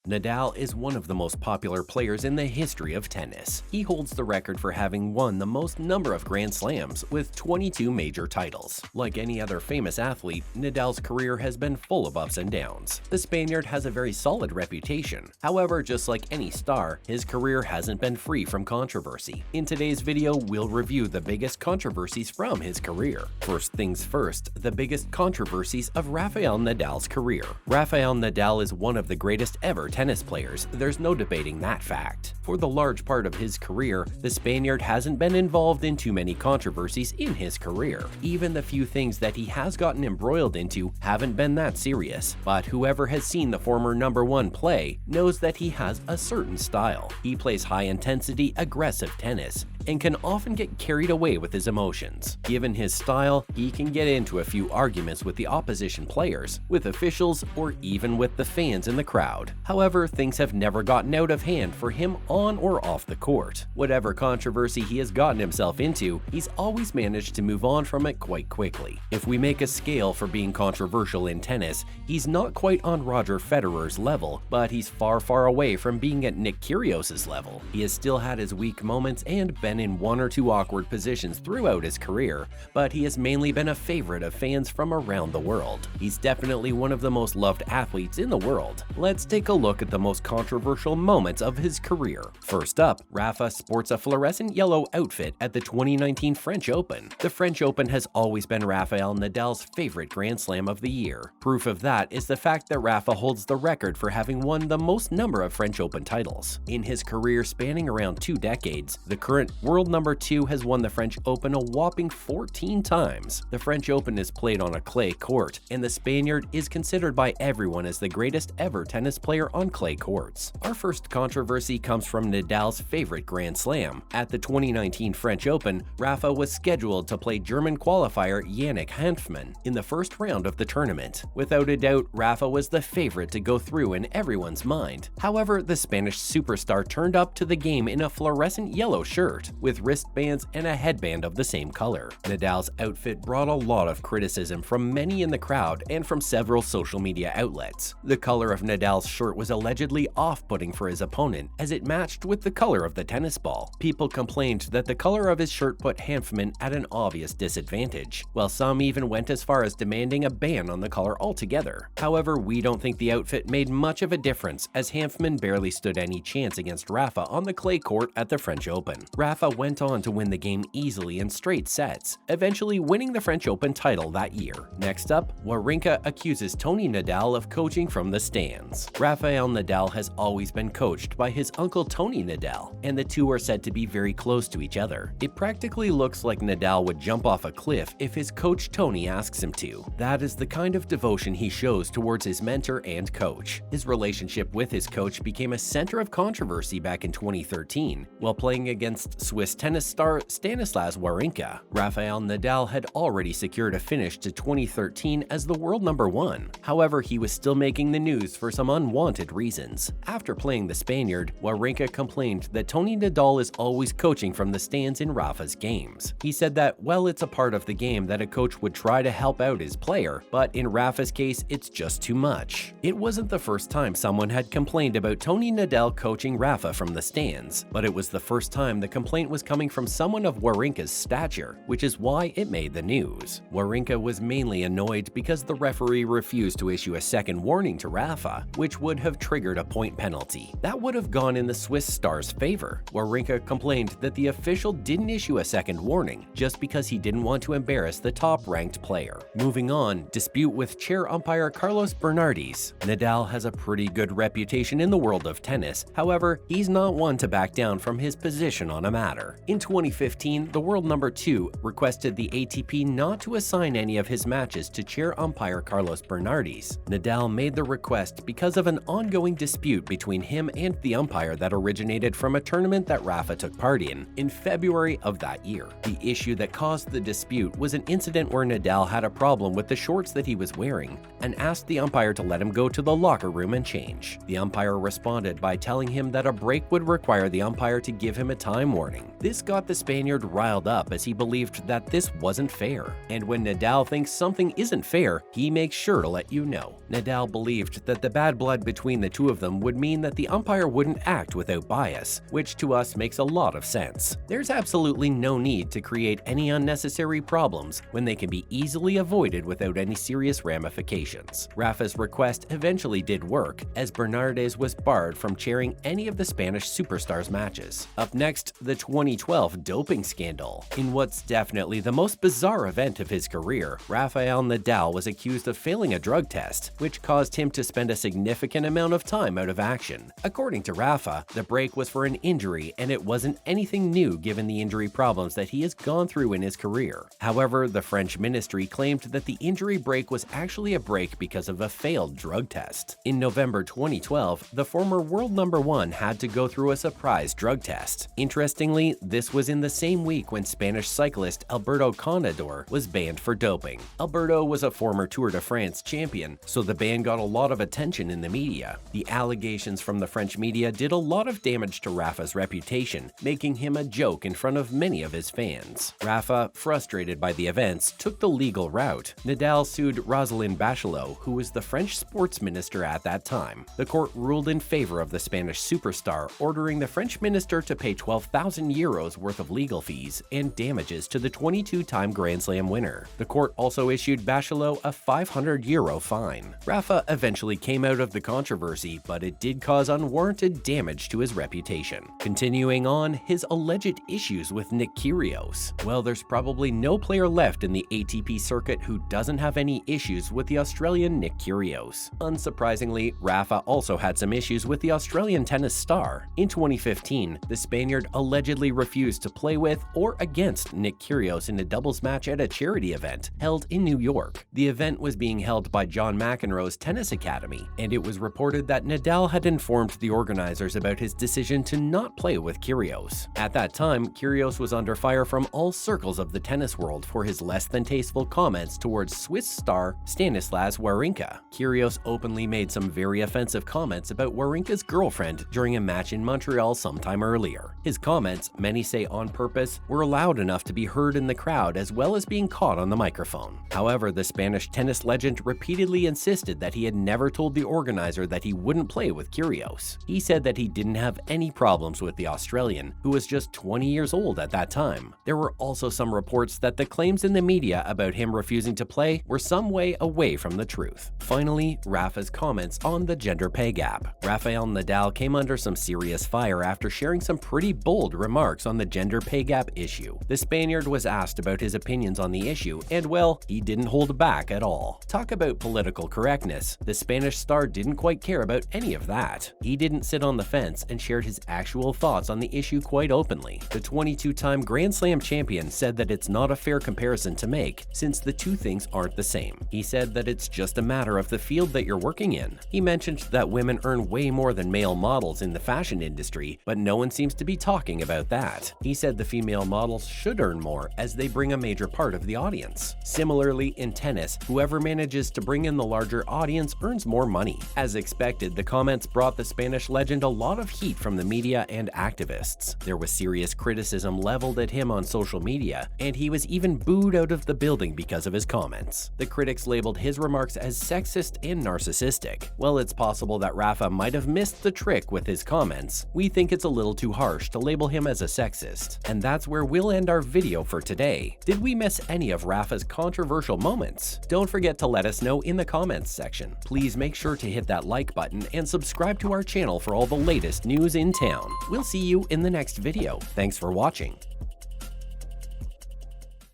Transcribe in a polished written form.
Nadal is one of the most popular players in the history of tennis. He holds the record for having won the most number of Grand Slams, with 22 major titles. Like any other famous athlete, Nadal's career has been full of ups and downs. The Spaniard has a very solid reputation. However, just like any star, his career hasn't been free from controversy. In today's video, we'll review the biggest controversies from his career. First things first, the biggest controversies of Rafael Nadal's career. Rafael Nadal is one of the greatest ever tennis players, there's no debating that fact. For the large part of his career, the Spaniard hasn't been involved in too many controversies in his career. Even the few things that he has gotten embroiled into haven't been that serious, but whoever has seen the former #1 play knows that he has a certain style. He plays high-intensity, aggressive tennis, and can often get carried away with his emotions. Given his style, he can get into a few arguments with the opposition players, with officials, or even with the fans in the crowd. However, things have never gotten out of hand for him on or off the court. Whatever controversy he has gotten himself into, he's always managed to move on from it quite quickly. If we make a scale for being controversial in tennis, he's not quite on Roger Federer's level, but he's far away from being at Nick Kyrgios's level. He has still had his weak moments and been in one or two awkward positions throughout his career, but he has mainly been a favorite of fans from around the world. He's definitely one of the most loved athletes in the world. Let's take a look at the most controversial moments of his career. First up, Rafa sports a fluorescent yellow outfit at the 2019 French Open. The French Open has always been Rafael Nadal's favorite Grand Slam of the year. Proof of that is the fact that Rafa holds the record for having won the most number of French Open titles. In his career spanning around 2 decades, the current world #2 has won the French Open a whopping 14 times. The French Open is played on a clay court, and the Spaniard is considered by everyone as the greatest ever tennis player on clay courts. Our first controversy comes from Nadal's favorite Grand Slam. At the 2019 French Open, Rafa was scheduled to play German qualifier Yannick Hanfmann in the first round of the tournament. Without a doubt, Rafa was the favorite to go through in everyone's mind. However, the Spanish superstar turned up to the game in a fluorescent yellow shirt, with wristbands and a headband of the same color. Nadal's outfit brought a lot of criticism from many in the crowd and from several social media outlets. The color of Nadal's shirt was allegedly off-putting for his opponent, as it matched with the color of the tennis ball. People complained that the color of his shirt put Hanfmann at an obvious disadvantage, while some even went as far as demanding a ban on the color altogether. However, we don't think the outfit made much of a difference, as Hanfmann barely stood any chance against Rafa on the clay court at the French Open. Rafa went on to win the game easily in straight sets, eventually winning the French Open title that year. Next up, Wawrinka accuses Tony Nadal of coaching from the stands. Rafael Nadal has always been coached by his uncle Tony Nadal, and the two are said to be very close to each other. It practically looks like Nadal would jump off a cliff if his coach Tony asks him to. That is the kind of devotion he shows towards his mentor and coach. His relationship with his coach became a center of controversy back in 2013, while playing against Swiss tennis star Stanislas Wawrinka. Rafael Nadal had already secured a finish to 2013 as the world #1. However, he was still making the news for some unwanted reasons. After playing the Spaniard, Wawrinka complained that Tony Nadal is always coaching from the stands in Rafa's games. He said that, well, it's a part of the game that a coach would try to help out his player, but in Rafa's case, it's just too much. It wasn't the first time someone had complained about Tony Nadal coaching Rafa from the stands, but it was the first time the complaint was coming from someone of Wawrinka's stature, which is why it made the news. Wawrinka was mainly annoyed because the referee refused to issue a second warning to Rafa, which would have triggered a point penalty. That would have gone in the Swiss star's favor. Wawrinka complained that the official didn't issue a second warning just because he didn't want to embarrass the top-ranked player. Moving on, dispute with chair umpire Carlos Bernardes. Nadal has a pretty good reputation in the world of tennis. However, he's not one to back down from his position on a matter. In 2015, the world #2 requested the ATP not to assign any of his matches to chair umpire Carlos Bernardes. Nadal made the request because of an ongoing dispute between him and the umpire that originated from a tournament that Rafa took part in February of that year. The issue that caused the dispute was an incident where Nadal had a problem with the shorts that he was wearing and asked the umpire to let him go to the locker room and change. The umpire responded by telling him that a break would require the umpire to give him a time warning. This got the Spaniard riled up as he believed that this wasn't fair. And when Nadal thinks something isn't fair, he makes sure to let you know. Nadal believed that the bad blood between the two of them would mean that the umpire wouldn't act without bias, which to us makes a lot of sense. There's absolutely no need to create any unnecessary problems when they can be easily avoided without any serious ramifications. Rafa's request eventually did work, as Bernardes was barred from chairing any of the Spanish superstars' matches. Up next, the 2012 doping scandal. In what's definitely the most bizarre event of his career, Rafael Nadal was accused of failing a drug test, which caused him to spend a significant amount of time out of action. According to Rafa, the break was for an injury and it wasn't anything new given the injury problems that he has gone through in his career. However, the French ministry claimed that the injury break was actually a break because of a failed drug test. In November 2012, the former world #1 had to go through a surprise drug test. Interestingly, this was in the same week when Spanish cyclist Alberto Contador was banned for doping. Alberto was a former Tour de France champion, so the ban got a lot of attention in the media. The allegations from the French media did a lot of damage to Rafa's reputation, making him a joke in front of many of his fans. Rafa, frustrated by the events, took the legal route. Nadal sued Roselyne Bachelot, who was the French sports minister at that time. The court ruled in favor of the Spanish superstar, ordering the French minister to pay 12,000 euros worth of legal fees and damages to the 22-time Grand Slam winner. The court also issued Bachelot a 500 euro fine. Rafa eventually came out of the controversy, but it did cause unwarranted damage to his reputation. Continuing on, his alleged issues with Nick Kyrgios. Well, there's probably no player left in the ATP circuit who doesn't have any issues with the Australian Nick Kyrgios. Unsurprisingly, Rafa also had some issues with the Australian tennis star. In 2015, the Spaniard allegedly refused to play with or against Nick Kyrgios in a doubles match at a charity event held in New York. The event was being held by John McEnroe's Tennis Academy, and it was reported that Nadal had informed the organizers about his decision to not play with Kyrgios. At that time, Kyrgios was under fire from all circles of the tennis world for his less than tasteful comments towards Swiss star Stanislas Wawrinka. Kyrgios openly made some very offensive comments about Wawrinka's girlfriend during a match in Montreal sometime earlier. His comments, many say on purpose, were loud enough to be heard in the crowd as well as being caught on the microphone. However, the Spanish tennis legend repeatedly insisted that he had never told the organizer that he wouldn't play with Kyrgios. He said that he didn't have any problems with the Australian, who was just 20 years old at that time. There were also some reports that the claims in the media about him refusing to play were some way away from the truth. Finally, Rafa's comments on the gender pay gap. Rafael Nadal came under some serious fire after sharing some pretty bold remarks on the gender pay gap issue. The Spaniard was asked about his opinions on the issue, and well, he didn't hold back at all. Talk about political correctness. The Spanish star didn't quite care about any of that. He didn't sit on the fence and shared his actual thoughts on the issue quite openly. The 22-time Grand Slam champion said that it's not a fair comparison to make, since the two things aren't the same. He said that it's just a matter of the field that you're working in. He mentioned that women earn way more than male models in the fashion industry, but no one seems to be talking about that. He said the female models should earn more as they bring a major part of the audience. Similarly, in tennis, whoever manages to bring in the larger audience earns more money. As expected, the comments brought the Spanish legend a lot of heat from the media and activists. There was serious criticism leveled at him on social media, and he was even booed out of the building because of his comments. The critics labeled his remarks as sexist and narcissistic. While it's possible that Rafa might have missed the trick with his comments, we think it's a little too harsh to label him as a sexist. And that's where we'll end our video for today. Did we miss any of Rafa's controversial moments? Don't forget to let us know in the comments section. Please make sure to hit that like button and subscribe to our channel for all the latest news in town. We'll see you in the next video. Thanks for watching.